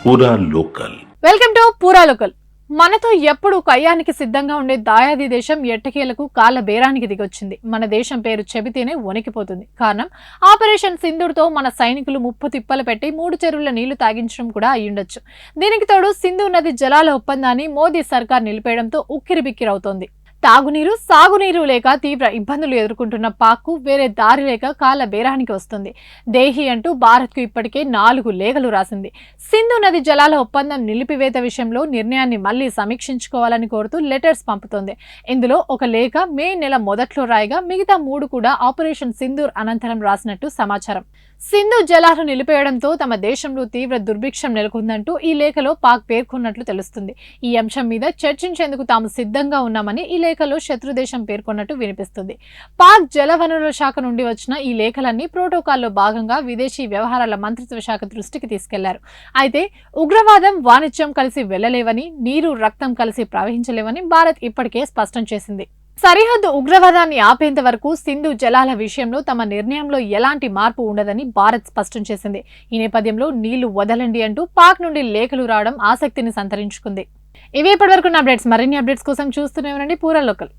పూరా local. Welcome to పూరా local. మనతో ఎప్పుడు కయ్యానికి సిద్ధంగా ఉండే దాయాది దేశం ఎట్టకేలకు కాళ్ళ బేరానికి దిగొచ్చింది. మన దేశం పేరు చెబితేనే వణికిపోతుంది. కారణం ఆపరేషన్ సింధూర్తో మన సైనికులు ముప్పు తిప్పలు పెట్టి 3 చెరువుల నీళ్లు తాగించడం కూడా అయ్యుండొచ్చు. దీనికి తోడు సింధు నది జలాల ఒప్పందాన్ని మోదీ సర్కార్ నిలిపేయడంతో ఉక్కిరిబిక్కిరవుతోంది. తాగునీరు సాగునీరు లేక తీవ్ర ఇబ్బందులు ఎదుర్కొంటున్న పాక్కు వేరే దారి లేక కాళ్ళ బేరానికి వస్తుంది. దేహి అంటూ భారత్కు ఇప్పటికే 4 లేఖలు రాసింది. సింధు నది జలాల ఒప్పందం నిలిపివేత విషయంలో నిర్ణయాన్ని మళ్లీ సమీక్షించుకోవాలని కోరుతూ లెటర్స్ పంపుతోంది. ఇందులో ఒక లేఖ మే నెల మొదట్లో రాయగా మిగతా 3 కూడా ఆపరేషన్ సింధూర్ అనంతరం రాసినట్టు సమాచారం. సింధు జలాలు నిలిపేయడంతో తమ దేశంలో తీవ్ర దుర్భిక్షం నెలకొందంటూ ఈ లేఖలో పాక్ పేర్కొన్నట్లు తెలుస్తుంది. ఈ అంశం మీద చర్చించేందుకు తాము సిద్ధంగా ఉన్నామని ఈ లేఖలో శత్రుదేశం పేర్కొన్నట్టు వినిపిస్తుంది. పాక్ జలవనరుల శాఖ నుండి వచ్చిన ఈ లేఖలన్నీ ప్రోటోకాల్లో భాగంగా విదేశీ వ్యవహారాల మంత్రిత్వ శాఖ దృష్టికి తీసుకెళ్లారు. అయితే ఉగ్రవాదం, వాణిజ్యం కలిసి వెళ్లలేవని, నీరు రక్తం కలిసి ప్రవహించలేవని భారత్ ఇప్పటికే స్పష్టం చేసింది. సరిహద్దు ఉగ్రవాదాన్ని ఆపేంత వరకు సింధు జలాల విషయంలో తమ నిర్ణయంలో ఎలాంటి మార్పు ఉండదని భారత్ స్పష్టం చేసింది. ఈ నేపథ్యంలో నీళ్లు వదలండి అంటూ పాక్ నుండి లేఖలు రావడం ఆసక్తిని సంతరించుకుంది. ఇవి ఇప్పటివరకు అప్డేట్స్. మరిన్ని అప్డేట్స్ కోసం చూస్తూనే ఉండండి పూరా లోకల్.